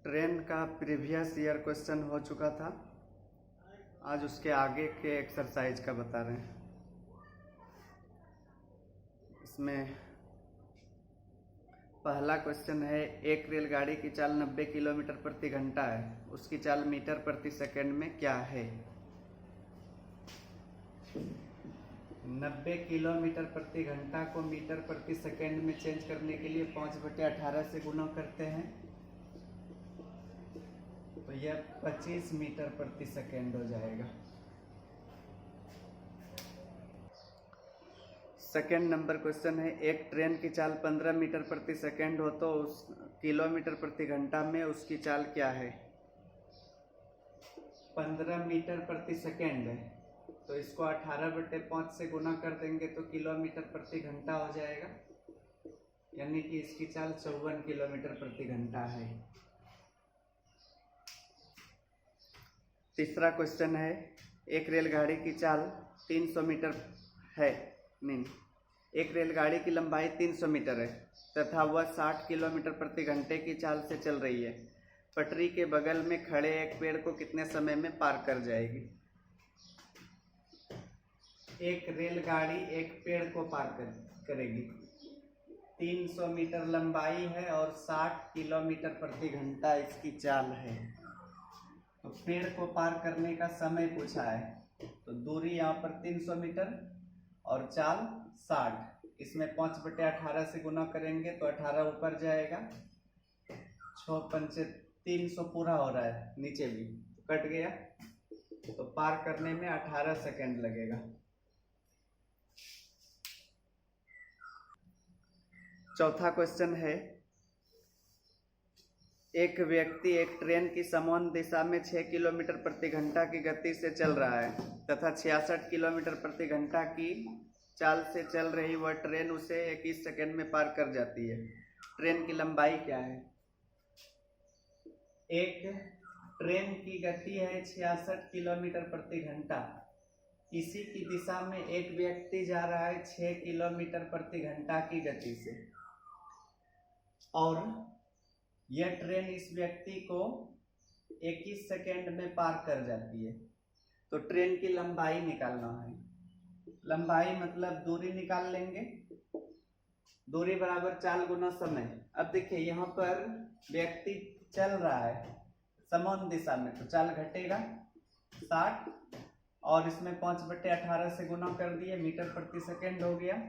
Train का previous year question हो चुका था। आज उसके आगे के एक्सरसाइज का बता रहे हैं। इसमें पहला क्वेश्चन है, एक रेलगाड़ी की चाल 90 किलोमीटर प्रति घंटा है, उसकी चाल मीटर प्रति सेकंड में क्या है। 90 किलोमीटर प्रति घंटा को मीटर प्रति सेकंड में चेंज करने के लिए 5/18 से गुणा करते हैं तो यह 25 मीटर प्रति सेकंड हो जाएगा। सेकंड नंबर क्वेश्चन है, एक ट्रेन की चाल 15 मीटर प्रति सेकंड हो तो उस किलोमीटर प्रति घंटा में उसकी चाल क्या है। 15 मीटर प्रति सेकंड है तो इसको 18/5 से गुना कर देंगे तो किलोमीटर प्रति घंटा हो जाएगा, यानी कि इसकी चाल 54 किलोमीटर प्रति घंटा है। तीसरा क्वेश्चन है, एक रेलगाड़ी की चाल 300 मीटर है, नहीं, एक रेलगाड़ी की लंबाई 300 मीटर है तथा वह 60 किलोमीटर प्रति घंटे की चाल से चल रही है। पटरी के बगल में खड़े एक पेड़ को कितने समय में पार कर जाएगी। एक रेलगाड़ी एक पेड़ को पार करेगी, 300 मीटर लंबाई है और 60 किलोमीटर प्रति घंटा इसकी चाल है। तो पेड़ को पार करने का समय पूछा है, तो दूरी यहाँ पर 300 मीटर और चाल 60, इसमें 5/18 से गुना करेंगे तो 18 ऊपर जाएगा, 6×5 300 पूरा हो रहा है, नीचे भी कट गया, तो पार करने में 18 सेकंड लगेगा। चौथा क्वेश्चन है, एक व्यक्ति एक ट्रेन की समान दिशा में 6 किलोमीटर प्रति घंटा की गति से चल रहा है तथा 66 किलोमीटर प्रति घंटा की चाल से चल रही वह ट्रेन उसे 21 सेकंड में पार कर जाती है। ट्रेन की लंबाई क्या है। एक ट्रेन की गति है 66 किलोमीटर प्रति घंटा, इसी की दिशा में एक व्यक्ति जा रहा है 6 किलोमीटर प्रति घंटा की गति से और यह ट्रेन इस व्यक्ति को 21 सेकंड में पार कर जाती है। तो ट्रेन की लंबाई निकालना है। लंबाई मतलब दूरी निकाल लेंगे, दूरी बराबर चाल गुना समय। अब देखिए यहाँ पर व्यक्ति चल रहा है समान दिशा में, तो चाल घटेगा 60 और इसमें 5/18 से गुना कर दिए, मीटर प्रति सेकंड हो गया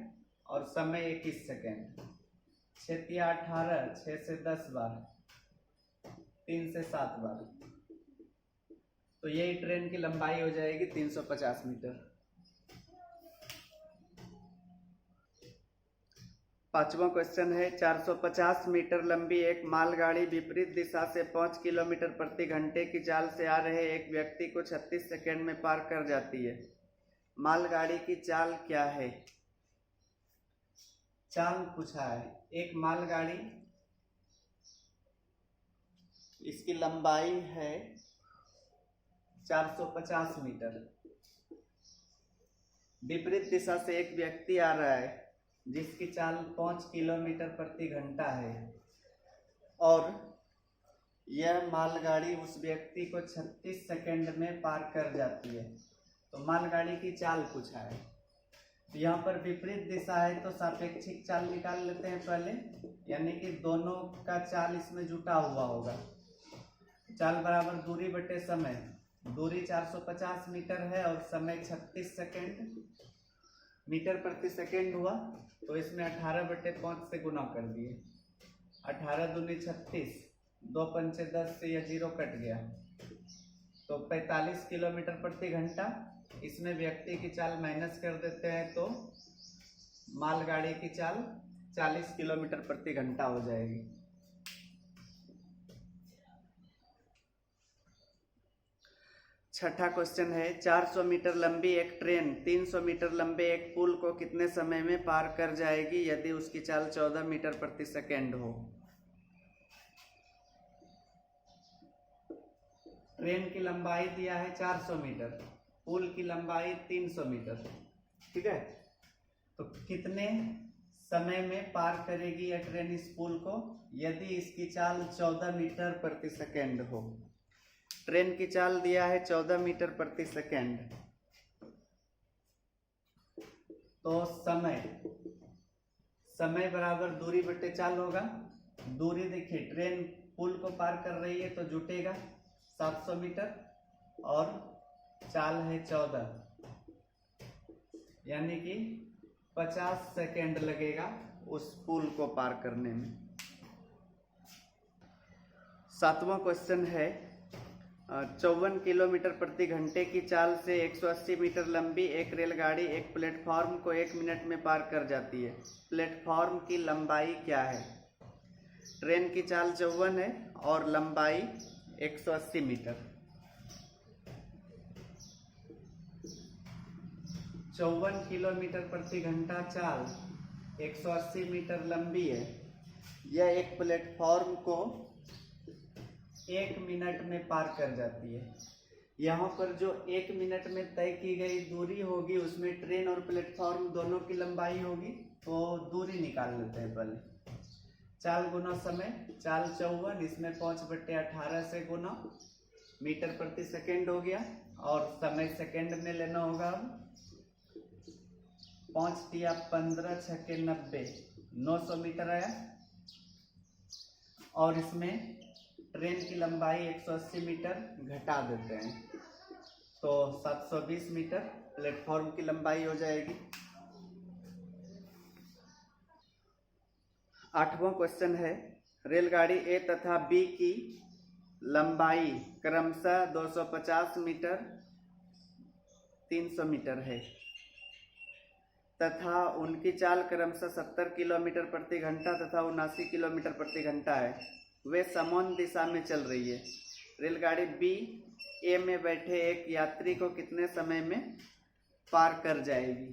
और समय 21 सेकंड। 6×18, 6 से 10 बार, 3 से 7 बार, तो यही ट्रेन की लंबाई हो जाएगी 350 मीटर। पांचवा क्वेश्चन है, 450 मीटर लंबी एक मालगाड़ी विपरीत दिशा से 5 किलोमीटर प्रति घंटे की चाल से आ रहे एक व्यक्ति को 36 सेकंड में पार कर जाती है। मालगाड़ी की चाल क्या है। चाल पूछा है, एक मालगाड़ी, इसकी लंबाई है 450 मीटर, विपरीत दिशा से एक व्यक्ति आ रहा है जिसकी चाल 5 किलोमीटर प्रति घंटा है और यह मालगाड़ी उस व्यक्ति को 36 सेकंड में पार कर जाती है। तो मालगाड़ी की चाल पूछा है। तो यहाँ पर विपरीत दिशा है तो सापेक्षिक चाल निकाल लेते हैं पहले, यानी कि दोनों का चाल इसमें जुटा हुआ होगा। चाल बराबर दूरी बटे समय, दूरी 450 मीटर है और समय 36 सेकंड, मीटर प्रति सेकंड हुआ, तो इसमें 18/5 से गुना कर दिए, 18 दूनी 36, 2×5 10 से यह 0 कट गया, तो 45 किलोमीटर प्रति घंटा। इसमें व्यक्ति की चाल माइनस कर देते हैं तो मालगाड़ी की चाल 40 किलोमीटर प्रति घंटा हो जाएगी। छठा क्वेश्चन है, 400 मीटर लंबी एक ट्रेन 300 मीटर लंबे एक पुल को कितने समय में पार कर जाएगी यदि उसकी चाल 14 मीटर प्रति सेकंड हो। ट्रेन की लंबाई दिया है 400 मीटर, पुल की लंबाई 300 मीटर, ठीक है। तो कितने समय में पार करेगी यह ट्रेन इस पुल को यदि इसकी चाल 14 मीटर प्रति सेकेंड हो। ट्रेन की चाल दिया है 14 मीटर प्रति सेकेंड। तो समय बराबर दूरी बटे चाल होगा। दूरी देखिए, ट्रेन पुल को पार कर रही है तो जुटेगा 700 मीटर और चाल है 14, यानी कि 50 सेकेंड लगेगा उस पुल को पार करने में। 7वां क्वेश्चन है 54 किलोमीटर प्रति घंटे की चाल से 180 मीटर लंबी एक रेलगाड़ी एक प्लेटफॉर्म को 1 मिनट में पार कर जाती है। प्लेटफॉर्म की लंबाई क्या है? ट्रेन की चाल 54 है और लंबाई 180 मीटर। 54 किलोमीटर प्रति घंटा चाल 180 मीटर लंबी है। यह एक प्लेटफॉर्म को 1 मिनट में पार कर जाती है। यहाँ पर जो 1 मिनट में तय की गई दूरी होगी उसमें ट्रेन और प्लेटफॉर्म दोनों की लंबाई होगी। तो दूरी निकाल लेते हैं पहले। चाल गुना समय, चाल 54, इसमें 5/18 से गुना मीटर प्रति सेकेंड हो गया और समय सेकेंड में लेना होगा। 5 × 15 = 90, 900 मीटर आया। और इसमें ट्रेन की लंबाई 180 मीटर घटा देते हैं तो 720 मीटर प्लेटफॉर्म की लंबाई हो जाएगी। 8वां क्वेश्चन है रेलगाड़ी ए तथा बी की लंबाई क्रमशः 250 मीटर 300 मीटर है तथा उनकी चाल क्रमशः 70 किलोमीटर प्रति घंटा तथा 79 किलोमीटर प्रति घंटा है। वे समान दिशा में चल रही है। रेलगाड़ी बी ए में बैठे एक यात्री को कितने समय में पार कर जाएगी?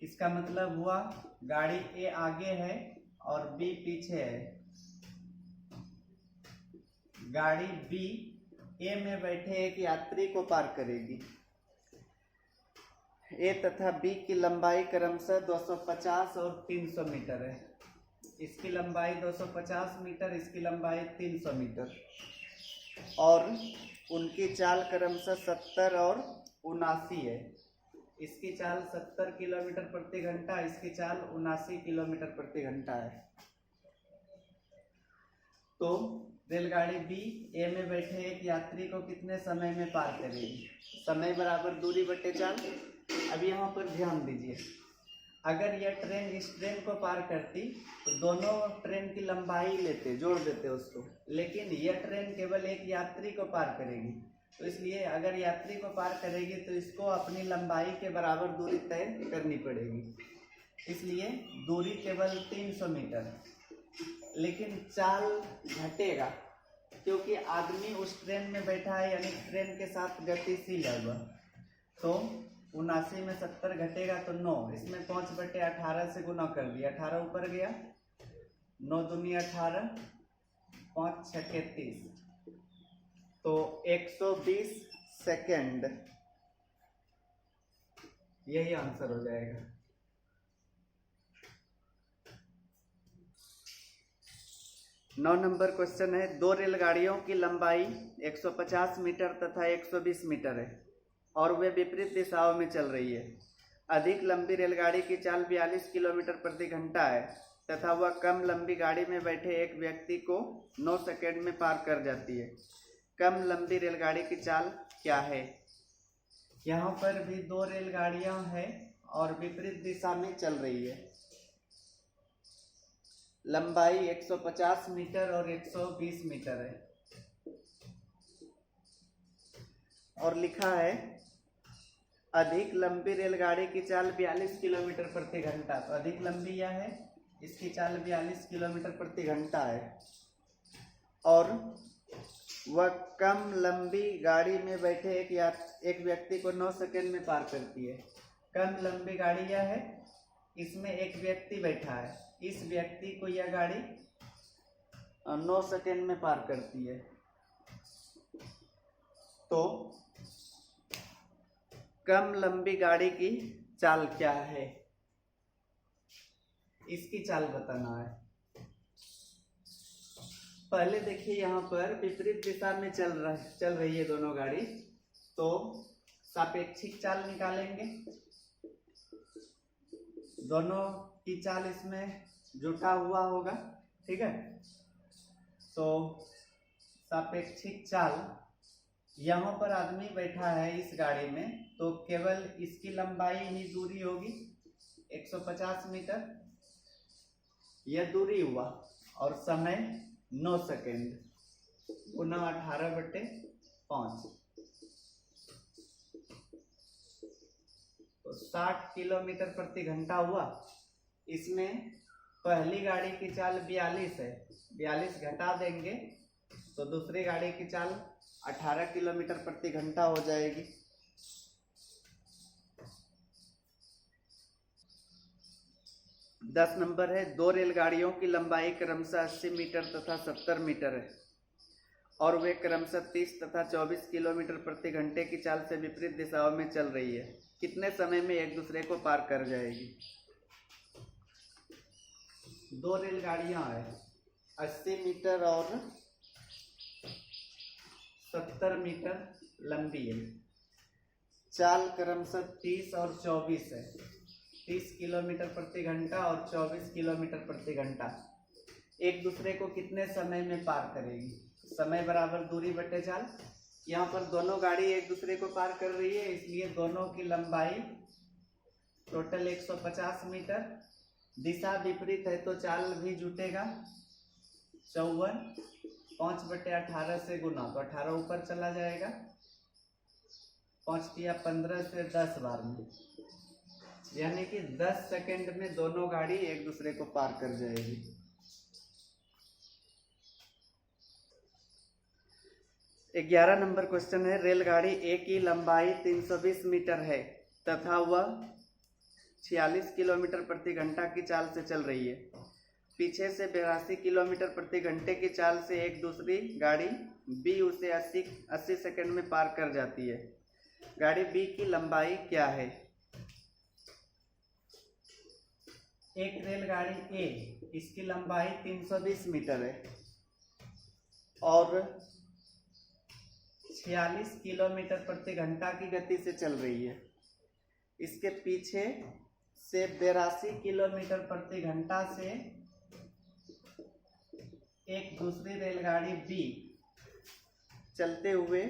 इसका मतलब हुआ गाड़ी ए आगे है और बी पीछे है। गाड़ी बी ए में बैठे एक यात्री को पार करेगी। ए तथा बी की लंबाई क्रमशः 250 और 300 मीटर है। इसकी लंबाई 250 मीटर, इसकी लंबाई 300 मीटर और उनकी चाल क्रमशः 70 और 79 है। इसकी चाल 70 किलोमीटर प्रति घंटा, इसकी चाल 79 किलोमीटर प्रति घंटा है। तो रेलगाड़ी बी ए में बैठे एक यात्री को कितने समय में पार करेगी? समय बराबर दूरी बटे चाल। अब यहाँ पर ध्यान दीजिए, अगर यह ट्रेन इस ट्रेन को पार करती तो दोनों ट्रेन की लंबाई लेते, जोड़ देते उसको, लेकिन यह ट्रेन केवल एक यात्री को पार करेगी। तो इसलिए अगर यात्री को पार करेगी तो इसको अपनी लंबाई के बराबर दूरी तय करनी पड़ेगी। इसलिए दूरी केवल 300 मीटर, लेकिन चाल घटेगा क्योंकि आदमी उस ट्रेन में बैठा है, यानी ट्रेन के साथ गतिशील है वह। तो 79 में 70 घटेगा तो 9, इसमें 5/18 से गुना कर दिया, 18 ऊपर गया, 9 दूनी 18, 5 × 6 = 30, तो 120 सेकेंड, यही आंसर हो जाएगा। नौ नंबर क्वेश्चन है दो रेलगाड़ियों की लंबाई 150 मीटर तथा 120 मीटर है और वे विपरीत दिशाओं में चल रही है। अधिक लंबी रेलगाड़ी की चाल 42 किलोमीटर प्रति घंटा है तथा वह कम लंबी गाड़ी में बैठे एक व्यक्ति को 9 सेकेंड में पार कर जाती है। कम लंबी रेलगाड़ी की चाल क्या है? यहाँ पर भी दो रेलगाड़ियां हैं और विपरीत दिशा में चल रही है। लंबाई 150 मीटर और 120 मीटर है और लिखा है अधिक लंबी रेलगाड़ी की चाल 42 किलोमीटर प्रति घंटा। तो अधिक लंबी यह है, इसकी चाल 42 किलोमीटर प्रति घंटा है और वह कम लंबी गाड़ी में बैठे एक व्यक्ति को 9 सेकेंड में पार करती है। कम लंबी गाड़ी यह है, इसमें एक व्यक्ति बैठा है, इस व्यक्ति को यह गाड़ी 9 सेकेंड में पार करती है। तो कम लंबी गाड़ी की चाल क्या है? इसकी चाल बताना है। पहले देखिए यहाँ पर विपरीत दिशा में चल रही है दोनों गाड़ी, तो सापेक्षिक चाल निकालेंगे। दोनों की चाल इसमें जुटा हुआ होगा, ठीक है। तो सापेक्षिक चाल, यहाँ पर आदमी बैठा है इस गाड़ी में, तो केवल इसकी लंबाई ही दूरी होगी 150 मीटर, यह दूरी हुआ, और समय 9 सेकेंड गुना 18/5, तो 60 किलोमीटर प्रति घंटा हुआ। इसमें पहली गाड़ी की चाल 42 है, 42 घटा देंगे तो दूसरी गाड़ी की चाल 18 किलोमीटर प्रति घंटा हो जाएगी। दस नंबर है, दो रेलगाड़ियों की लंबाई क्रमशः 80 मीटर तथा 70 मीटर है और वे क्रमशः 30 तथा 24 किलोमीटर प्रति घंटे की चाल से विपरीत दिशाओं में चल रही है। कितने समय में एक दूसरे को पार कर जाएगी? दो रेलगाड़ियां हैं, 80 मीटर और 70 मीटर लंबी है। चाल क्रमशः 30 और 24 है, 30 किलोमीटर प्रति घंटा और 24 किलोमीटर प्रति घंटा। एक दूसरे को कितने समय में पार करेगी? समय बराबर दूरी बटे चाल। यहाँ पर दोनों गाड़ी एक दूसरे को पार कर रही है, इसलिए दोनों की लंबाई टोटल 150 मीटर। दिशा विपरीत है तो चाल भी जुटेगा 54, 5/18 से गुना, तो 18 ऊपर चला जाएगा, 5 दिया 15 से 10 बार में, यानी कि 10 सेकंड में दोनों गाड़ी एक दूसरे को पार कर जाएगी। ग्यारह नंबर क्वेश्चन है, रेलगाड़ी ए की लंबाई 320 मीटर है तथा वह 46 किलोमीटर प्रति घंटा की चाल से चल रही है। पीछे से 82 किलोमीटर प्रति घंटे की चाल से एक दूसरी गाड़ी बी उसे 80 सेकंड में पार कर जाती है। गाड़ी बी की लंबाई क्या है? एक रेलगाड़ी ए, इसकी लंबाई 320 मीटर है और 46 किलोमीटर प्रति घंटा की गति से चल रही है। इसके पीछे से 82 किलोमीटर प्रति घंटा से एक दूसरी रेलगाड़ी बी चलते हुए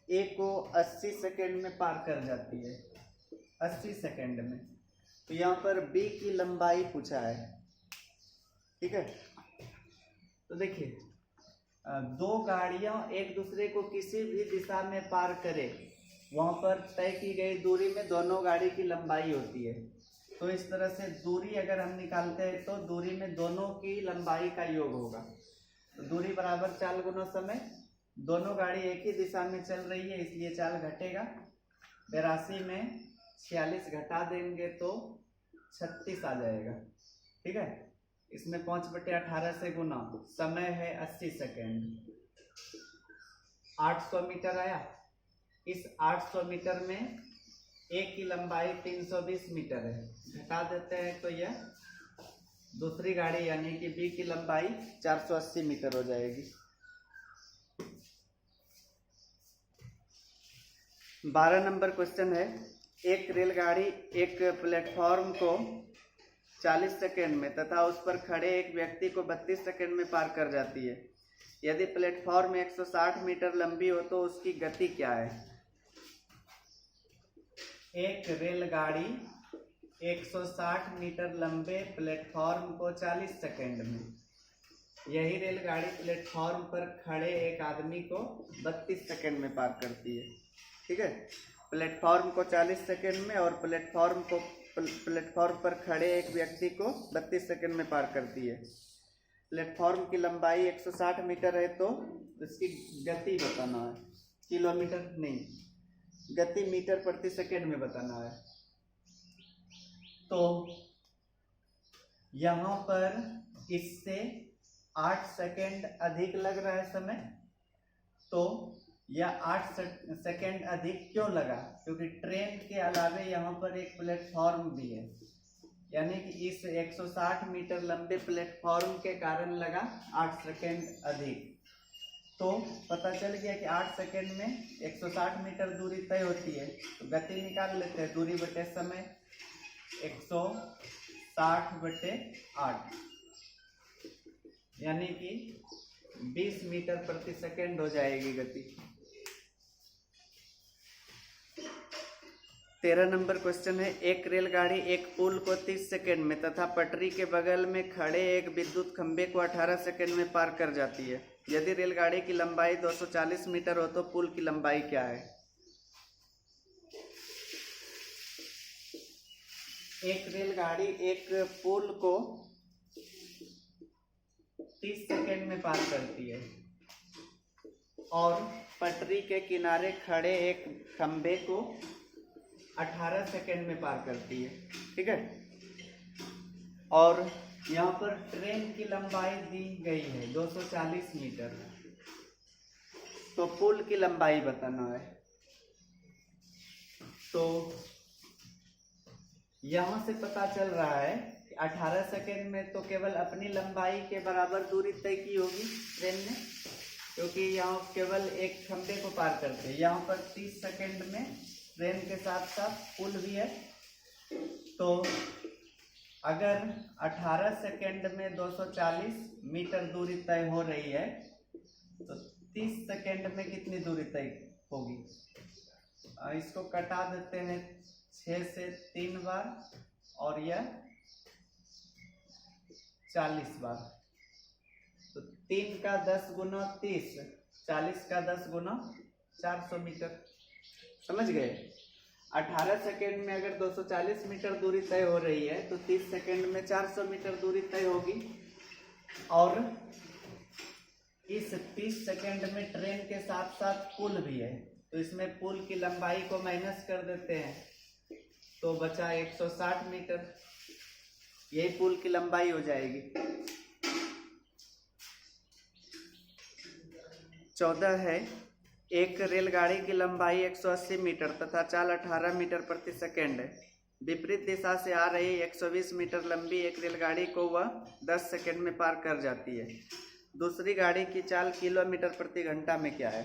ए को 80 सेकंड में पार कर जाती है, 80 सेकंड में। तो यहाँ पर बी की लंबाई पूछा है, ठीक है। तो देखिए, दो गाड़ियां एक दूसरे को किसी भी दिशा में पार करे, वहां पर तय की गई दूरी में दोनों गाड़ी की लंबाई होती है। तो इस तरह से दूरी अगर हम निकालते हैं तो दूरी में दोनों की लंबाई का योग होगा। तो दूरी बराबर चाल गुना समय। दोनों गाड़ी एक ही दिशा में चल रही है, इसलिए चाल घटेगा। 82 में 46 घटा देंगे तो 36 आ जाएगा, ठीक है। इसमें 5/18 से गुना, समय है 80 सेकेंड, 800 मीटर आया। इस 800 मीटर में एक की लंबाई 320 मीटर है, घटा देते हैं तो यह दूसरी गाड़ी यानी कि बी की लंबाई 480 मीटर हो जाएगी। 12 नंबर क्वेश्चन है, एक रेलगाड़ी एक प्लेटफॉर्म को 40 सेकेंड में तथा उस पर खड़े एक व्यक्ति को 32 सेकेंड में पार कर जाती है। यदि प्लेटफॉर्म 160 मीटर लंबी हो तो उसकी गति क्या है? एक रेलगाड़ी 160 मीटर लंबे प्लेटफॉर्म को 40 सेकेंड में, यही रेलगाड़ी प्लेटफॉर्म पर खड़े एक आदमी को 32 सेकेंड में पार करती है, ठीक है। प्लेटफॉर्म को 40 सेकेंड में और प्लेटफॉर्म पर खड़े एक व्यक्ति को 32 सेकेंड में पार करती है। प्लेटफॉर्म की लंबाई 160 मीटर है तो इसकी गति बताना है, किलोमीटर नहीं, गति मीटर प्रति सेकेंड में बताना है। तो यहाँ पर इससे 8 सेकेंड अधिक लग रहा है समय। तो यह 8 सेकेंड अधिक क्यों लगा? क्योंकि ट्रेन के अलावे यहाँ पर एक प्लेटफॉर्म भी है, यानी कि इस 160 मीटर लंबे प्लेटफॉर्म के कारण लगा 8 सेकेंड अधिक। तो पता चल गया कि 8 सेकेंड में 160 मीटर दूरी तय होती है। तो गति निकाल लेते हैं, दूरी बटे समय 160 बटे 8 यानी कि 20 मीटर प्रति सेकेंड हो जाएगी गति। 13 नंबर क्वेश्चन है, एक रेलगाड़ी एक पुल को 30 सेकेंड में तथा पटरी के बगल में खड़े एक विद्युत खंभे को 18 सेकेंड में पार कर जाती है। यदि रेलगाड़ी की लंबाई 240 मीटर हो तो पुल की लंबाई क्या है? एक रेलगाड़ी एक पुल को 30 सेकेंड में पार करती है और पटरी के किनारे खड़े एक खंभे को 18 सेकेंड में पार करती है। ठीक है, और यहाँ पर ट्रेन की लंबाई दी गई है 240 मीटर, तो पुल की लंबाई बताना है। तो यहाँ से पता चल रहा है कि 18 सेकेंड में तो केवल अपनी लंबाई के बराबर दूरी तय की होगी ट्रेन ने, क्योंकि यहाँ केवल एक खंभे को पार करते हैं। यहाँ पर 30 सेकेंड में ट्रेन के साथ साथ पुल भी है। तो अगर 18 सेकेंड में 240 मीटर दूरी तय हो रही है तो 30 सेकेंड में कितनी दूरी तय होगी? इसको कटा देते हैं 6 से 3 बार और यह 40 बार। तो 3 का 10 गुना 30, 40 का 10 गुना 400 मीटर। समझ गए? 18 सेकेंड में अगर 240 मीटर दूरी तय हो रही है तो 30 सेकेंड में 400 मीटर दूरी तय होगी। और इस 30 सेकेंड में ट्रेन के साथ साथ पुल भी है, तो इसमें पुल की लंबाई को माइनस कर देते हैं तो बचा 160 मीटर। यही पुल की लंबाई हो जाएगी। 14 है, एक रेलगाड़ी की लंबाई 180 मीटर तथा चाल 18 मीटर प्रति सेकेंड है। विपरीत दिशा से आ रही 120 मीटर लंबी एक रेलगाड़ी को वह 10 सेकेंड में पार कर जाती है। दूसरी गाड़ी की चाल किलोमीटर प्रति घंटा में क्या है?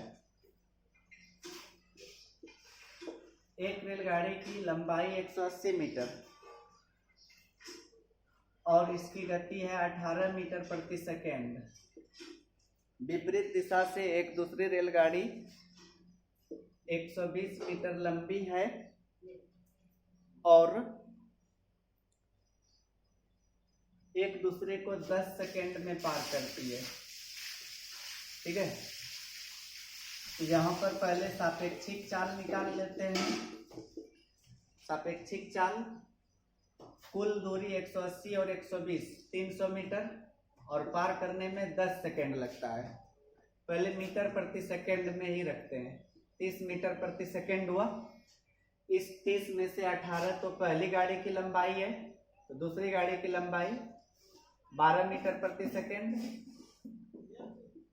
एक रेलगाड़ी की लंबाई 180 मीटर और इसकी गति है 18 मीटर प्रति सेकेंड। विपरीत दिशा से एक दूसरी रेलगाड़ी 120 मीटर लंबी है और एक दूसरे को 10 सेकेंड में पार करती है। ठीक है, तो यहाँ पर पहले सापेक्षिक चाल निकाल लेते हैं। सापेक्षिक चाल, कुल दूरी 180 और 120 300 मीटर और पार करने में 10 सेकेंड लगता है। पहले मीटर प्रति सेकेंड में ही रखते हैं। 30 मीटर प्रति सेकेंड हुआ। इस 30 में से 18 तो पहली गाड़ी की लंबाई है, तो दूसरी गाड़ी की लंबाई 12 मीटर प्रति सेकेंड।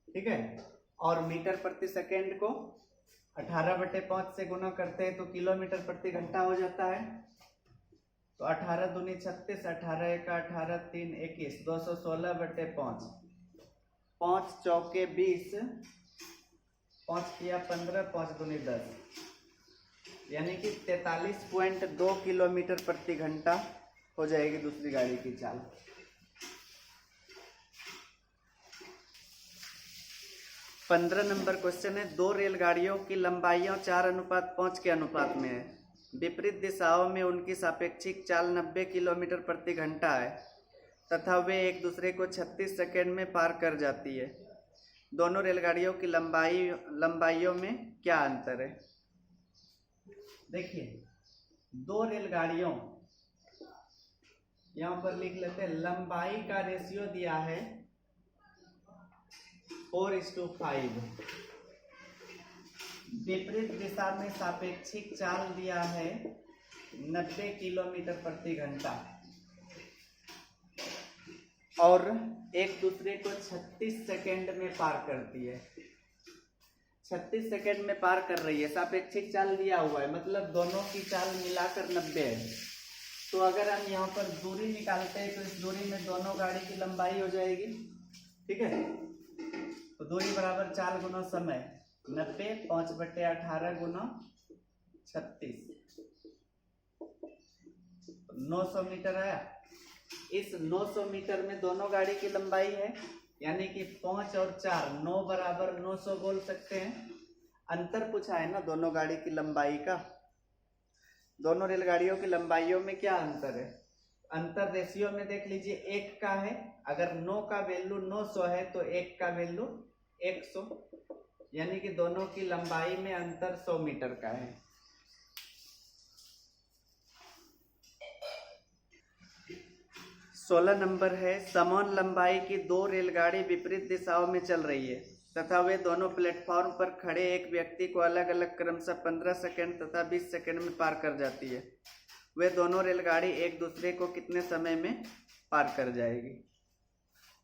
ठीक है, और मीटर प्रति सेकेंड को 18/5 से गुना करते हैं तो किलोमीटर प्रति घंटा हो जाता है। तो 18 दूनी 36, 18 एका 18, 3 21, 216/5, 5 चौके 20, 5 किया 15, 5 दूनी 10, यानी कि 43.2 किलोमीटर प्रति घंटा हो जाएगी दूसरी गाड़ी की चाल। पंद्रह नंबर क्वेश्चन है, दो रेलगाड़ियों की लंबाइयां 4:5 के अनुपात में है। विपरीत दिशाओं में उनकी सापेक्षिक चाल 90 किलोमीटर प्रति घंटा है तथा वे एक दूसरे को 36 सेकेंड में पार कर जाती है। दोनों रेलगाड़ियों की लंबाइयों में क्या अंतर है? देखिए, दो रेलगाड़ियों, यहाँ पर लिख लेते हैं, लंबाई का रेशियो दिया है 4:5। विपरीत दिशा में सापेक्षिक चाल दिया है 90 किलोमीटर प्रति घंटा और एक दूसरे को 36 सेकेंड में पार करती है। 36 सेकेंड में पार कर रही है, सापेक्षिक चाल दिया हुआ है, मतलब दोनों की चाल मिलाकर 90 है। तो अगर हम यहाँ पर दूरी निकालते हैं तो इस दूरी में दोनों गाड़ी की लंबाई हो जाएगी, ठीक है। तो दूरी बराबर 4 गुना समय 90, 5/18 गुना 36, 900 मीटर आया। इस 900 मीटर में दोनों गाड़ी की लंबाई है, यानी कि 5 और 4 9 बराबर 900 बोल सकते हैं। अंतर पूछा है ना दोनों गाड़ी की लंबाई का। दोनों रेलगाड़ियों की लंबाइयों में क्या अंतर है? अंतर रेशियो में देख लीजिए, 1 का है। अगर 9 का वैल्यू 900 है तो 1 का वैल्यू 100, यानी कि दोनों की लंबाई में अंतर 100 मीटर का है। सोलह नंबर है, समान लंबाई की दो रेलगाड़ी विपरीत दिशाओं में चल रही है तथा वे दोनों प्लेटफॉर्म पर खड़े एक व्यक्ति को अलग अलग क्रमशः 15 सेकंड तथा 20 सेकंड में पार कर जाती है। वे दोनों रेलगाड़ी एक दूसरे को कितने समय में पार कर जाएगी?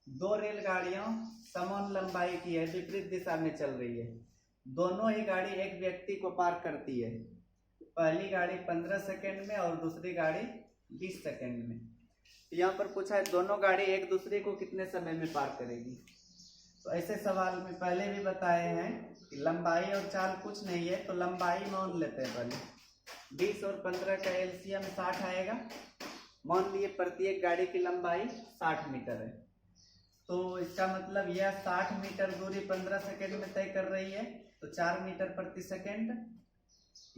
दो रेलगाड़ियां समान लंबाई की है, विपरीत दिशा में चल रही है। दोनों ही गाड़ी एक व्यक्ति को पार करती है। पहली गाड़ी 15 सेकंड में और दूसरी गाड़ी 20 सेकंड में। यहाँ पर पूछा है दोनों गाड़ी एक दूसरे को कितने समय में पार करेगी। तो ऐसे सवाल में पहले भी बताए हैं कि लंबाई और चाल कुछ नहीं है, तो लंबाई मान लेते हैं पहले। 20 और 15 का एलसीएम 60 आएगा। मान लिए प्रत्येक गाड़ी की लंबाई 60 मीटर है, तो इसका मतलब यह 60 मीटर दूरी 15 सेकंड में तय कर रही है, तो 4 मीटर प्रति सेकंड।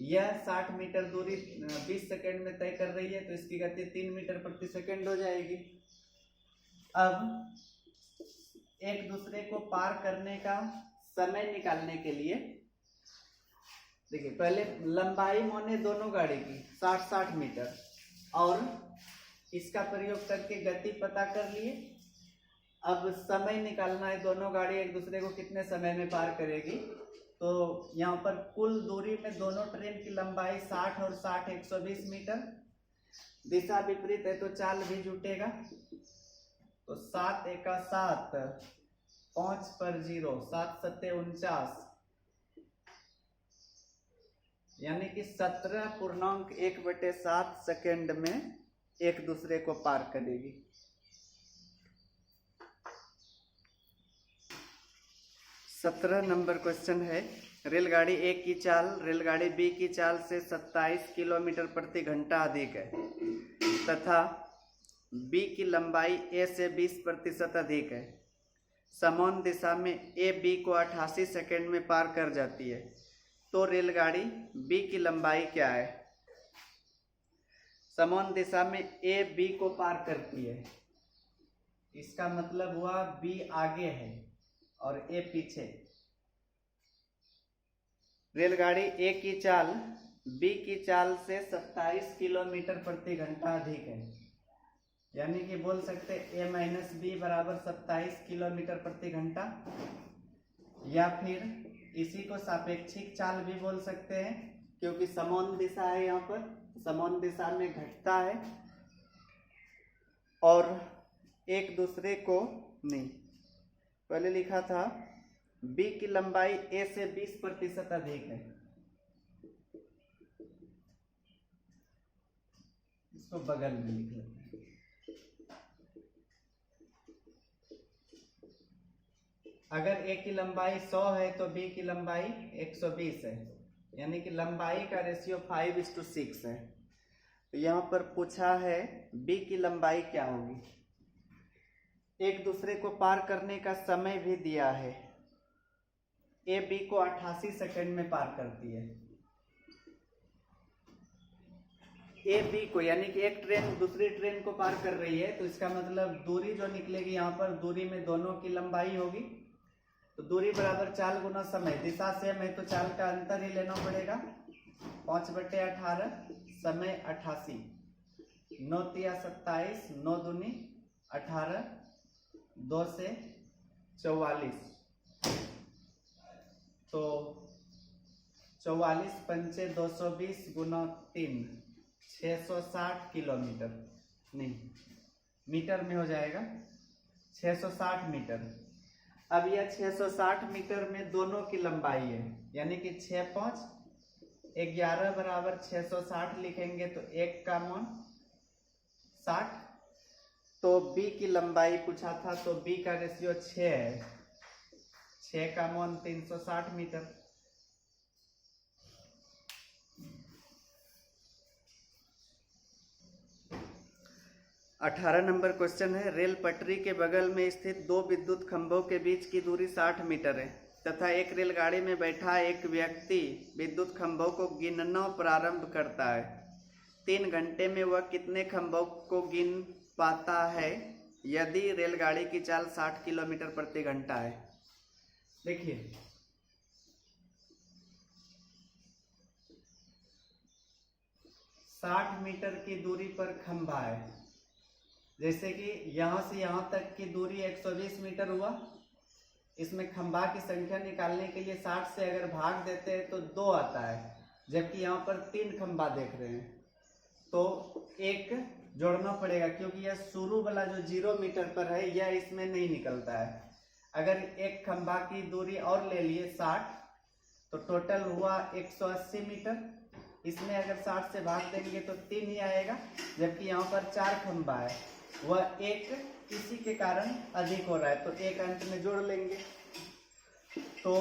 यह 60 मीटर दूरी 20 सेकंड में तय कर रही है, तो इसकी गति 3 मीटर प्रति सेकंड हो जाएगी। अब एक दूसरे को पार करने का समय निकालने के लिए देखिए, पहले लंबाई माने दोनों गाड़ी की 60-60 मीटर और इसका प्रयोग करके गति पता कर लिए। अब समय निकालना है, दोनों गाड़ी एक दूसरे को कितने समय में पार करेगी। तो यहाँ पर कुल दूरी में दोनों ट्रेन की लंबाई 60 और 60 120 मीटर। दिशा विपरीत है तो चाल भी जुटेगा। तो 7 एका 7, 5 पर 0, 7 सत्ते 49, यानी कि 17.1/7 सेकेंड में एक दूसरे को पार करेगी। सत्रह नंबर क्वेश्चन है, रेलगाड़ी ए की चाल रेलगाड़ी बी की चाल से 27 किलोमीटर प्रति घंटा अधिक है तथा बी की लंबाई ए से 20% अधिक है। समान दिशा में ए बी को 88 सेकंड में पार कर जाती है, तो रेलगाड़ी बी की लंबाई क्या है? समान दिशा में ए बी को पार करती है, इसका मतलब हुआ बी आगे है और ए पीछे। रेलगाड़ी ए की चाल बी की चाल से 27 किलोमीटर प्रति घंटा अधिक है, यानी कि बोल सकते ए माइनस बी बराबर 27 किलोमीटर प्रति घंटा, या फिर इसी को सापेक्षिक चाल भी बोल सकते हैं, क्योंकि समान दिशा है, यहाँ पर समान दिशा में घटता है और एक दूसरे को नहीं। पहले लिखा था बी की लंबाई ए से 20% अधिक है, इसको बगल में लिख लेते हैं। अगर ए की लंबाई 100 है तो बी की लंबाई 120 है, यानी कि लंबाई का रेशियो 5:6 है। तो यहाँ पर पूछा है बी की लंबाई क्या होगी। एक दूसरे को पार करने का समय भी दिया है, ए बी को 88 सेकंड में पार करती है। ए बी को, यानी कि एक ट्रेन दूसरी ट्रेन को पार कर रही है, तो इसका मतलब दूरी जो निकलेगी यहाँ पर, दूरी में दोनों की लंबाई होगी, तो दूरी बराबर चाल गुना समय। दिशा सेम है तो चाल का अंतर ही लेना पड़ेगा। 5/18, समय 88, 9 तिया 27, 9 दूनी 18, 2 से 44, तो 44 पंचे 220 गुना 3, 660 किलोमीटर, नहीं मीटर में हो जाएगा, 660 मीटर। अब यह 660 मीटर में दोनों की लंबाई है, यानी कि 6×5 11 बराबर 660 लिखेंगे तो 1 का मान 60। तो बी की लंबाई पूछा था, तो बी का रेशियो 6 है, 6 का मान 360 मीटर। अठारह नंबर क्वेश्चन है, रेल पटरी के बगल में स्थित दो विद्युत खंभों के बीच की दूरी 60 मीटर है तथा एक रेलगाड़ी में बैठा एक व्यक्ति विद्युत खंभों को गिनना प्रारंभ करता है। 3 घंटे में वह कितने खंभों को गिन पाता है यदि रेलगाड़ी की चाल 60 किलोमीटर प्रति घंटा है। देखिए, साठ मीटर की दूरी पर खंभा है, जैसे कि यहां से यहां तक की दूरी 120 मीटर हुआ। इसमें खंभा की संख्या निकालने के लिए 60 से अगर भाग देते हैं तो 2 आता है, जबकि यहाँ पर 3 खंभा देख रहे हैं, तो एक जोड़ना पड़ेगा क्योंकि यह शुरू वाला जो 0 मीटर पर है यह इसमें नहीं निकलता है। अगर एक खंभा की दूरी और ले लिए 60, तो टोटल हुआ 180 मीटर। इसमें अगर 60 से भाग देंगे तो 3 ही आएगा, जबकि यहाँ पर 4 खंभा है, वह एक इसी के कारण अधिक हो रहा है, तो एक अंत में जोड़ लेंगे। तो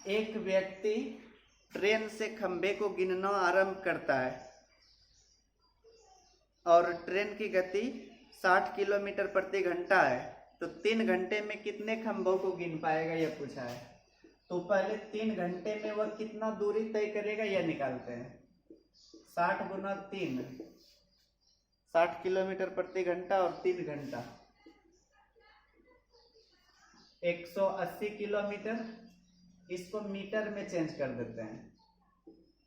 एक व्यक्ति ट्रेन से खंभे को गिनना आरंभ करता है और ट्रेन की गति 60 किलोमीटर प्रति घंटा है, तो 3 घंटे में कितने खंभों को गिन पाएगा यह पूछा है। तो पहले 3 घंटे में वह कितना दूरी तय करेगा यह निकालते हैं। 60 गुना 3, 60 किलोमीटर प्रति घंटा और 3 घंटा 180 किलोमीटर। इसको मीटर में चेंज कर देते हैं।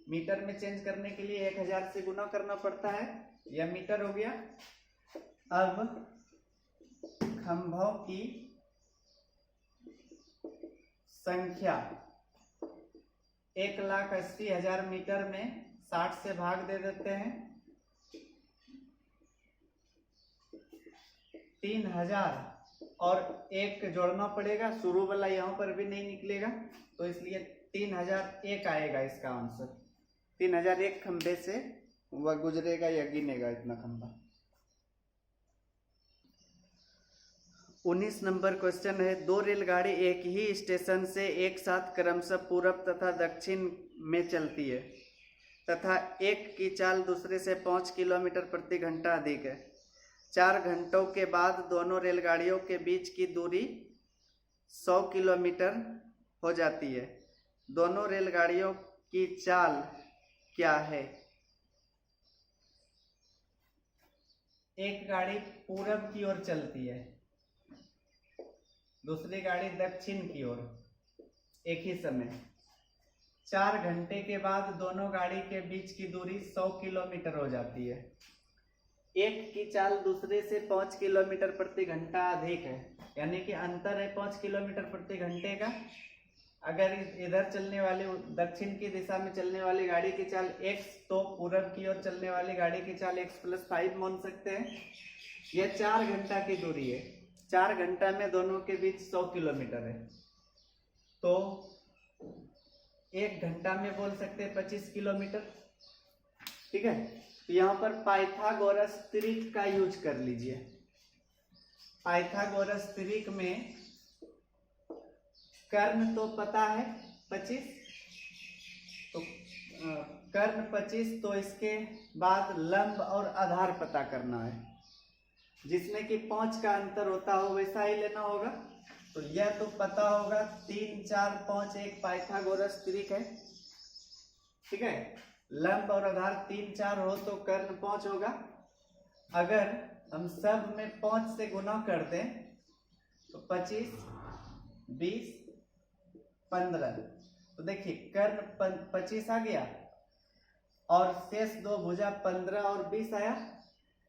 मीटर में चेंज करने के लिए 1000 से गुना करना पड़ता है, यह मीटर हो गया। अब खंभों की संख्या 1,80,000 मीटर में 60 से भाग दे देते हैं। 3000 और एक जोड़ना पड़ेगा, शुरू वाला यहाँ पर भी नहीं निकलेगा, तो इसलिए 3001 आएगा इसका आंसर। 3001 खंभे से वह गुजरेगा या गिनेगा इतना खंभा। 19 नंबर क्वेश्चन है, दो रेलगाड़ी एक ही स्टेशन से एक साथ क्रमशः पूरब तथा दक्षिण में चलती है तथा एक की चाल दूसरे से 5 किलोमीटर प्रति घंटा अधिक है। 4 घंटों के बाद दोनों रेलगाड़ियों के बीच की दूरी 100 किलोमीटर हो जाती है। दोनों रेलगाड़ियों की चाल क्या है? एक गाड़ी पूरब की ओर चलती है, दूसरी गाड़ी दक्षिण की ओर, एक ही समय। 4 घंटे के बाद दोनों गाड़ी के बीच की दूरी 100 किलोमीटर हो जाती है। एक की चाल दूसरे से 5 किलोमीटर प्रति घंटा अधिक है, यानी कि अंतर है 5 किलोमीटर प्रति घंटे का। अगर इधर चलने वाली दक्षिण की दिशा में चलने वाली गाड़ी की चाल x, तो पूरब की ओर चलने वाली गाड़ी की चाल x+5 मान सकते हैं। यह 4 घंटा की दूरी है, 4 घंटा में दोनों के बीच 100 किलोमीटर है, तो 1 घंटा में बोल सकते हैं 25 किलोमीटर। ठीक है, तो यहाँ पर पाइथागोरस त्रिक का यूज कर लीजिए। पाइथागोरस त्रिक में कर्ण तो पता है 25, तो कर्ण 25, तो इसके बाद लंब और आधार पता करना है, जिसमें कि 5 का अंतर होता हो वैसा ही लेना होगा। तो यह तो पता होगा, 3, 4, 5 एक पाइथागोरस त्रिक है। ठीक है, लंब और आधार 3, 4 हो तो कर्ण 5 होगा। अगर हम सब में 5 से गुना कर दें तो 25, 20, 15, तो देखिए कर्ण 25 आ गया और शेष 2 भुजा 15 और 20 आया,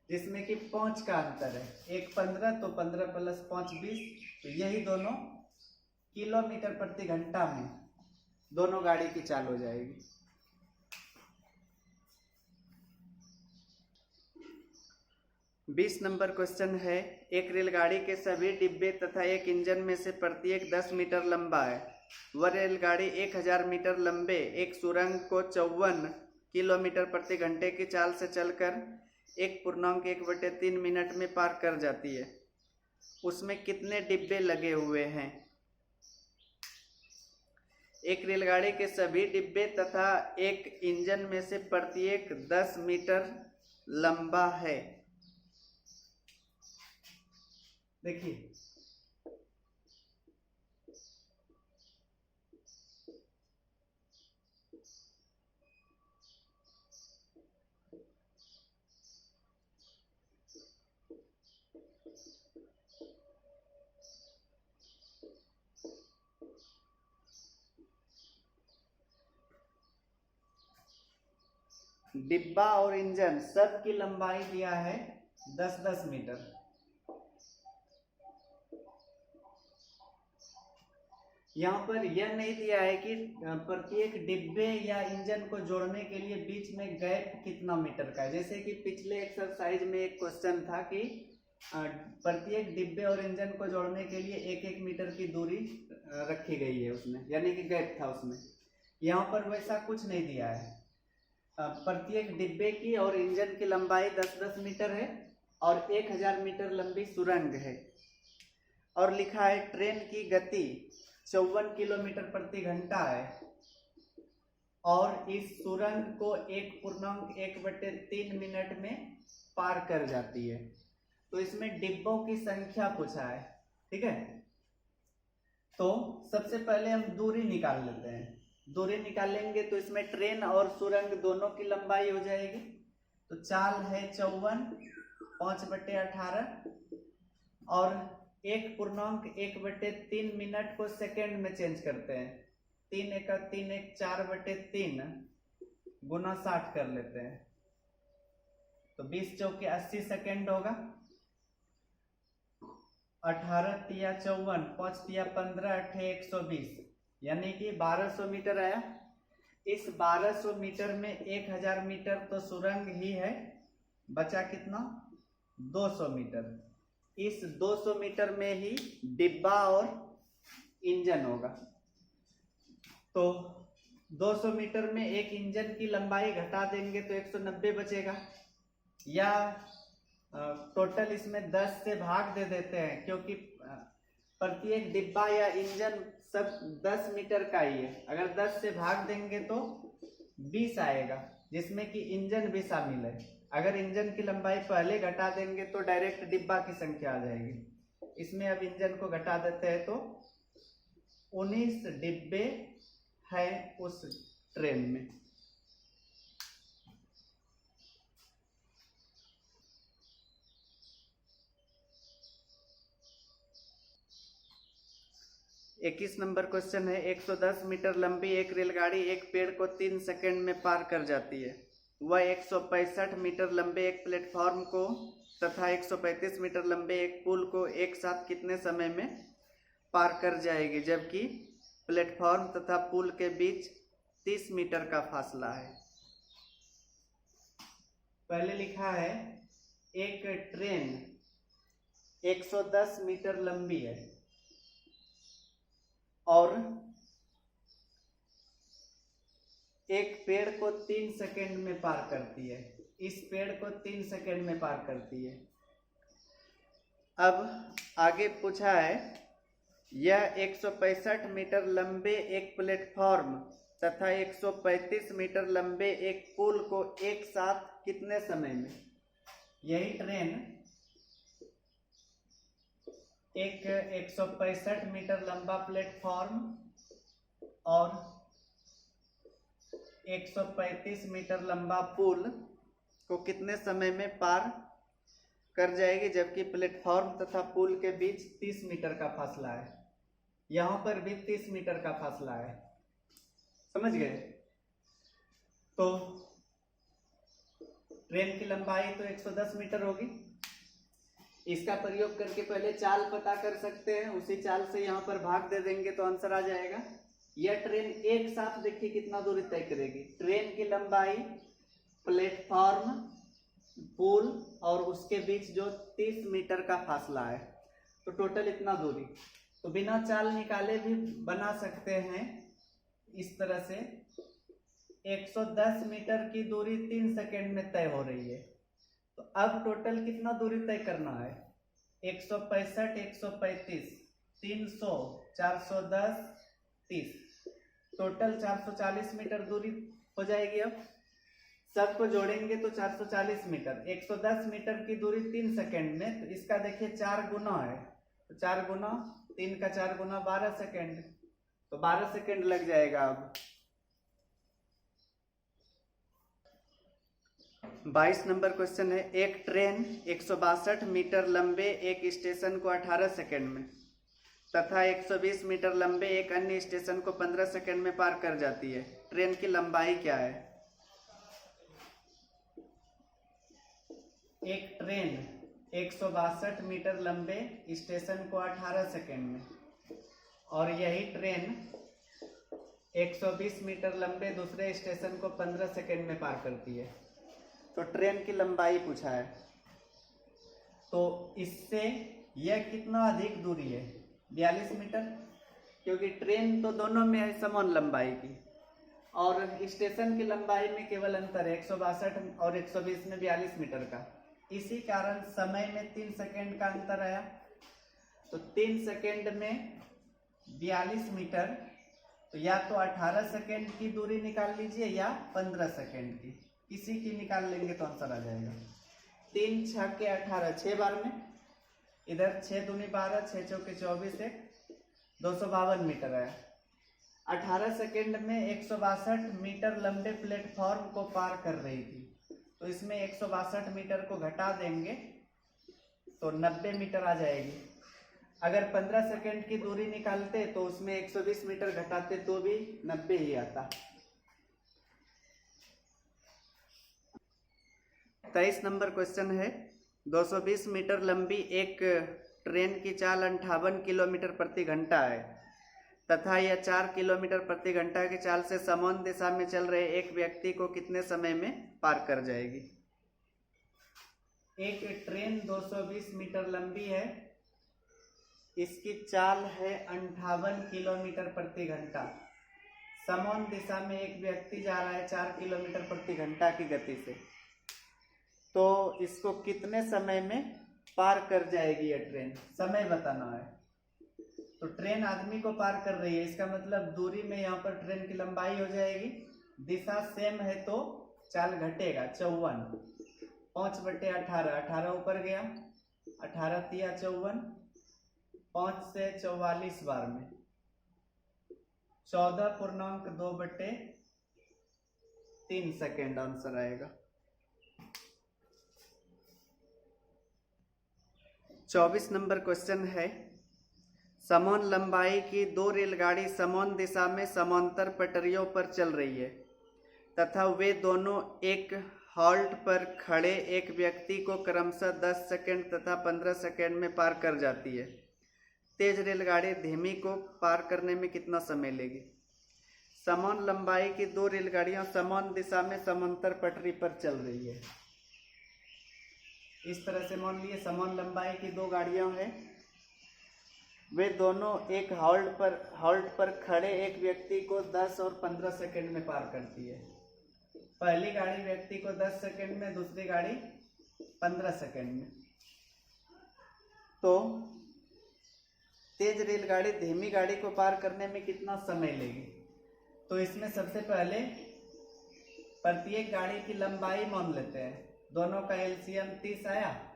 जिसमें कि 5 का अंतर है। एक 15, तो 15 + 5 20, तो यही दोनों किलोमीटर प्रति घंटा में दोनों गाड़ी की चाल हो जाएगी। 20 नंबर क्वेश्चन है, एक रेलगाड़ी के सभी डिब्बे तथा एक इंजन में से प्रत्येक 10 मीटर लंबा है। वह रेलगाड़ी 1000 मीटर लंबे एक सुरंग को 54 किलोमीटर प्रति घंटे की चाल से चलकर 1.1/3 मिनट में पार कर जाती है। उसमें कितने डिब्बे लगे हुए हैं? एक रेलगाड़ी के सभी डिब्बे तथा एक इंजन में से प्रत्येक 10 मीटर लंबा है। देखिए, डिब्बा और इंजन सब की लंबाई दिया है 10-10 मीटर। यहाँ पर यह नहीं दिया है कि प्रत्येक डिब्बे या इंजन को जोड़ने के लिए बीच में गैप कितना मीटर का है। जैसे कि पिछले एक्सरसाइज में एक क्वेश्चन था कि प्रत्येक डिब्बे और इंजन को जोड़ने के लिए 1-1 मीटर की दूरी रखी गई है उसमें, यानी कि गैप था उसमें। यहाँ पर वैसा कुछ नहीं दिया है। प्रत्येक डिब्बे की और इंजन की लंबाई 10-10 मीटर है और 1000 मीटर लंबी सुरंग है। और लिखा है ट्रेन की गति 54 किलोमीटर प्रति घंटा है और इस सुरंग को 1.1/3 मिनट में पार कर जाती है। तो इसमें डिब्बों की संख्या पूछा है, ठीक है। तो सबसे पहले हम दूरी निकाल लेते हैं। दूरी निकालेंगे तो इसमें ट्रेन और सुरंग दोनों की लंबाई हो जाएगी। तो चाल है 54, 5/18 और 1.1/3 मिनट को सेकेंड में चेंज करते हैं। 3 × 3 = 4/3 गुना 60 कर लेते हैं। तो 20 चौके 80 सेकेंड होगा। 18 तिया 54, 5 तिया 15, 8 120, यानी कि 1200 मीटर आया। इस 1200 मीटर में 1000 मीटर तो सुरंग ही है, बचा कितना? 200 मीटर। इस 200 मीटर में ही डिब्बा और इंजन होगा। तो 200 मीटर में एक इंजन की लंबाई घटा देंगे तो 190 बचेगा, या टोटल इसमें 10 से भाग दे देते हैं, क्योंकि प्रत्येक डिब्बा या इंजन सब 10 मीटर का ही है। अगर 10 से भाग देंगे तो 20 आएगा, जिसमें कि इंजन भी शामिल है। अगर इंजन की लंबाई पहले घटा देंगे तो डायरेक्ट डिब्बा की संख्या आ जाएगी। इसमें अब इंजन को घटा देते हैं तो 19 डिब्बे हैं उस ट्रेन में। इक्कीस नंबर क्वेश्चन है, 110 मीटर लंबी एक रेलगाड़ी एक पेड़ को 3 सेकंड में पार कर जाती है। वह 165 मीटर लंबे एक प्लेटफॉर्म को तथा 135 मीटर लंबे एक पुल को एक साथ कितने समय में पार कर जाएगी, जबकि प्लेटफॉर्म तथा पुल के बीच 30 मीटर का फासला है। पहले लिखा है एक ट्रेन 110 मीटर लंबी है और एक पेड़ को 3 सेकंड में पार करती है। इस पेड़ को 3 सेकंड में पार करती है। अब आगे पूछा है, यह 165 मीटर लंबे एक प्लेटफॉर्म तथा 135 मीटर लंबे एक पुल को एक साथ कितने समय में। यही ट्रेन एक 165 मीटर लंबा प्लेटफॉर्म और 135 मीटर लंबा पुल को कितने समय में पार कर जाएगी, जबकि प्लेटफॉर्म तथा पुल के बीच 30 मीटर का फासला है। यहां पर भी 30 मीटर का फासला है, समझ गए। तो ट्रेन की लंबाई तो 110 मीटर होगी। इसका प्रयोग करके पहले चाल पता कर सकते हैं, उसी चाल से यहाँ पर भाग दे देंगे तो आंसर आ जाएगा। यह ट्रेन एक साथ देखिए कितना दूरी तय करेगी। ट्रेन की लंबाई प्लेटफॉर्म, पुल और उसके बीच जो 30 मीटर का फासला है, तो टोटल इतना दूरी। तो बिना चाल निकाले भी बना सकते हैं इस तरह से। 110 मीटर की दूरी 3 सेकंड में तय हो रही है, तो अब टोटल कितना दूरी तय करना है? 165, 135, 300, 410, 30, टोटल 440 मीटर दूरी हो जाएगी। अब सबको जोड़ेंगे तो 440 मीटर, 110 मीटर की दूरी 3 सेकेंड में, तो इसका देखिए 4 गुना है, तो 4 गुना 3 का 4 गुना 12 सेकेंड, तो 12 सेकेंड लग जाएगा। अब 22 नंबर क्वेश्चन है, एक ट्रेन 162 मीटर लंबे एक स्टेशन को 18 सेकेंड में तथा 120 मीटर लंबे एक अन्य स्टेशन को 15 सेकेंड में पार कर जाती है। ट्रेन की लंबाई क्या है? एक ट्रेन 162 मीटर लंबे स्टेशन को 18 सेकेंड में, और यही ट्रेन 120 मीटर लंबे दूसरे स्टेशन को 15 सेकेंड में पार करती है। तो ट्रेन की लंबाई पूछा है, तो इससे यह कितना अधिक दूरी है? 42 मीटर, क्योंकि ट्रेन तो दोनों में है समान लंबाई की, और स्टेशन की लंबाई में केवल अंतर है 162 और 120 में 42 मीटर का। इसी कारण समय में 3 सेकेंड का अंतर आया। तो 3 सेकेंड में 42 मीटर, तो या तो 18 सेकेंड की दूरी निकाल लीजिए या 15 सेकेंड की, किसी की निकाल लेंगे तो आंसर आ जाएगा। 3 6 के 18, 6 बार में, इधर 6 दूनी 12, 6 चौके 24, 252 मीटर आया। 18 सेकेंड में 162 मीटर लंबे प्लेटफॉर्म को पार कर रही थी, तो इसमें 162 मीटर को घटा देंगे तो 90 मीटर आ जाएगी। अगर 15 सेकेंड की दूरी निकालते तो उसमें 120 मीटर घटाते तो भी 90 ही आता। 23 नंबर क्वेश्चन है, 220 मीटर लंबी एक ट्रेन की चाल 58 किलोमीटर प्रति घंटा है तथा यह 4 किलोमीटर प्रति घंटा की चाल से समान दिशा में चल रहे एक व्यक्ति को कितने समय में पार कर जाएगी? एक ट्रेन 220 मीटर लंबी है, इसकी चाल है 58 किलोमीटर प्रति घंटा, समान दिशा में एक व्यक्ति जा रहा है 4 किलोमीटर प्रति घंटा की गति से, तो इसको कितने समय में पार कर जाएगी यह ट्रेन? समय बताना है। तो ट्रेन आदमी को पार कर रही है, इसका मतलब दूरी में यहाँ पर ट्रेन की लंबाई हो जाएगी, दिशा सेम है तो चाल घटेगा 54, 5/18, 18 ऊपर गया, 18 तिया 54, 5 से 44 बार में 14.2/3 सेकेंड आंसर आएगा। 24 नंबर क्वेश्चन है, समान लंबाई की 2 रेलगाड़ी समान दिशा में समांतर पटरियों पर चल रही है तथा वे दोनों एक हॉल्ट पर खड़े एक व्यक्ति को क्रमशः 10 सेकेंड तथा 15 सेकेंड में पार कर जाती है। तेज रेलगाड़ी धीमी को पार करने में कितना समय लेगी? समान लंबाई की 2 रेलगाड़ियां समान दिशा में समांतर पटरी पर चल रही है। इस तरह से मान लिए समान लंबाई की 2 गाड़ियां हैं, वे दोनों एक हॉल्ट पर खड़े एक व्यक्ति को 10 और 15 सेकेंड में पार करती है। पहली गाड़ी व्यक्ति को 10 सेकेंड में, दूसरी गाड़ी 15 सेकेंड में। तो तेज रेलगाड़ी धीमी गाड़ी को पार करने में कितना समय लेगी? तो इसमें सबसे पहले प्रत्येक गाड़ी की लंबाई मान लेते हैं, दोनों का एलसीएम 30 आया,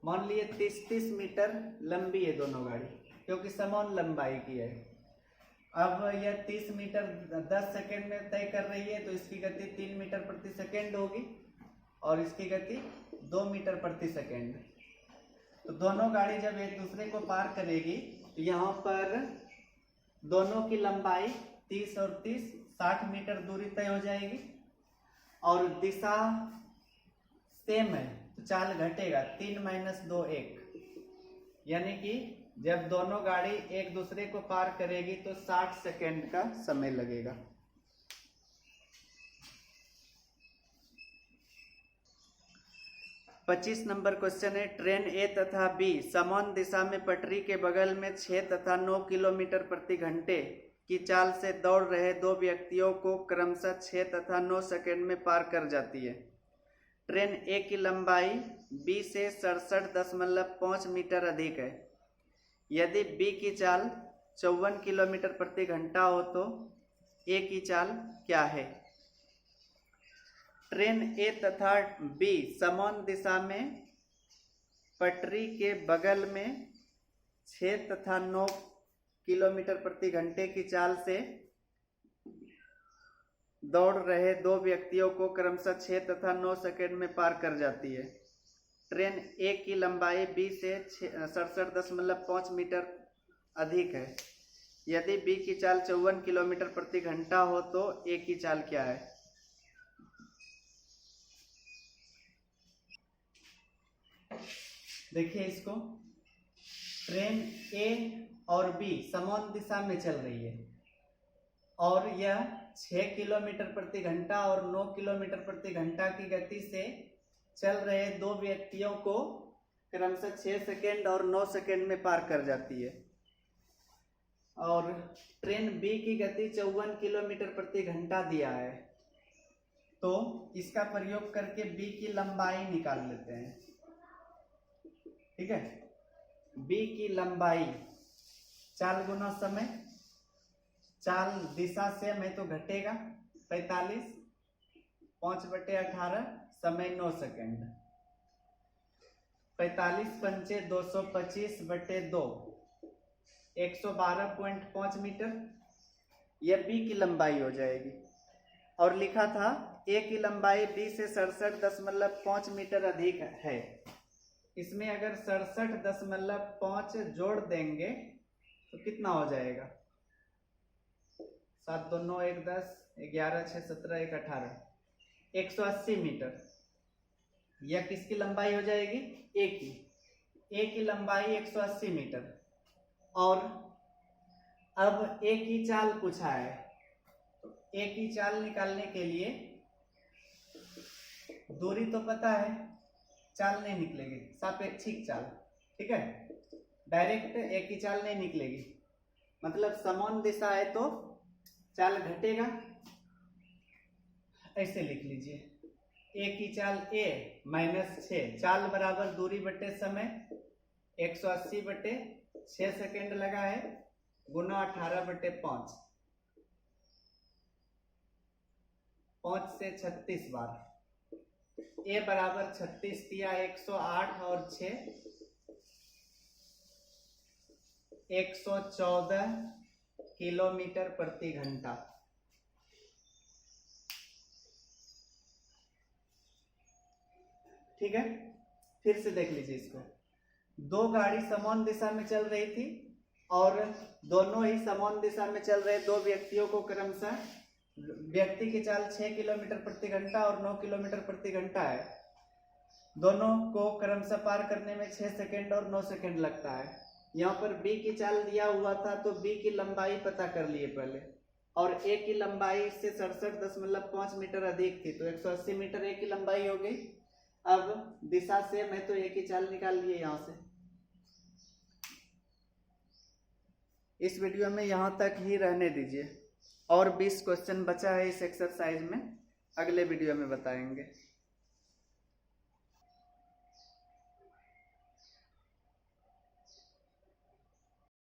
मान लिए 30 मीटर लंबी है दोनों गाड़ी, क्योंकि समान लंबाई की है। अब यह 30 मीटर 10 सेकेंड में तय कर रही है, तो इसकी गति 3 मीटर प्रति सेकेंड होगी और इसकी गति 2 मीटर प्रति सेकेंड। तो दोनों गाड़ी जब एक दूसरे को पार करेगी तो यहाँ पर दोनों की लंबाई 30 और 30 60 मीटर दूरी तय हो जाएगी और दिशा सेम है तो चाल घटेगा, 3 - 2 1, यानी कि जब दोनों गाड़ी एक दूसरे को पार करेगी तो 60 सेकेंड का समय लगेगा। पच्चीस नंबर क्वेश्चन है, ट्रेन ए तथा बी समान दिशा में पटरी के बगल में 6 तथा 9 किलोमीटर प्रति घंटे की चाल से दौड़ रहे 2 व्यक्तियों को क्रमशः 6 तथा 9 सेकेंड में पार कर जाती है। ट्रेन ए की लंबाई बी से 67.5 मीटर अधिक है। यदि बी की चाल 54 किलोमीटर प्रति घंटा हो तो ए की चाल क्या है? ट्रेन ए तथा बी समान दिशा में पटरी के बगल में 6 तथा 9 किलोमीटर प्रति घंटे की चाल से दौड़ रहे दो व्यक्तियों को क्रमशः 6 तथा 9 सेकंड में पार कर जाती है। ट्रेन ए की लंबाई बी से 67.5 मीटर अधिक है। यदि बी की चाल 54 किलोमीटर प्रति घंटा हो तो ए की चाल क्या है? देखिए इसको, ट्रेन ए और बी समान दिशा में चल रही है और यह 6 किलोमीटर प्रति घंटा और 9 किलोमीटर प्रति घंटा की गति से चल रहे दो व्यक्तियों को क्रमशः 6 सेकेंड और 9 सेकेंड में पार कर जाती है। और ट्रेन बी की गति 54 किलोमीटर प्रति घंटा दिया है, तो इसका प्रयोग करके बी की लंबाई निकाल लेते हैं। ठीक है, बी की लंबाई चाल गुना समय, चाल दिशा से में तो घटेगा 45, 5/18, समय 9 सेकेंड, 45 पंचे 225/2, 112.5 मीटर, यह बी की लंबाई हो जाएगी। और लिखा था ए की लंबाई बी से 67.5 मीटर अधिक है। इसमें अगर 67.5 जोड़ देंगे तो कितना हो जाएगा? 7 2 9 1 10, 11 6 17 1 18, 180 मीटर। यह किसकी लंबाई हो जाएगी? ए की। ए की लंबाई 180 मीटर। और अब ए की चाल पूछा है, तो ए की चाल निकालने के लिए दूरी तो पता है, चाल नहीं निकलेगी, सापेक्षिक चाल। ठीक है, डायरेक्ट ए की चाल नहीं निकलेगी, मतलब समान दिशा है तो चाल घटेगा। ऐसे लिख लीजिए, ए की चाल ए -6, चाल बराबर दूरी बटे समय 180/6 सेकेंड लगा है गुना 18/5, 5 से 36 बार। ए बराबर 36 दिया, 108 और 6 114 किलोमीटर प्रति घंटा। ठीक है, फिर से देख लीजिए इसको। दो गाड़ी समान दिशा में चल रही थी और दोनों ही समान दिशा में चल रहे दो व्यक्तियों को क्रमशः, व्यक्ति की चाल 6 किलोमीटर प्रति घंटा और 9 किलोमीटर प्रति घंटा है, दोनों को क्रमशः पार करने में 6 सेकेंड और 9 सेकेंड लगता है। यहाँ पर बी की चाल दिया हुआ था तो बी की लंबाई पता कर लिए पहले, और ए की लंबाई से 67.5 मीटर अधिक थी, तो 180 मीटर ए की लंबाई हो गई। अब दिशा से मैं तो ए की चाल निकाल लिए यहाँ से। इस वीडियो में यहाँ तक ही रहने दीजिए, और 20 क्वेश्चन बचा है इस एक्सरसाइज में, अगले वीडियो में बताएंगे।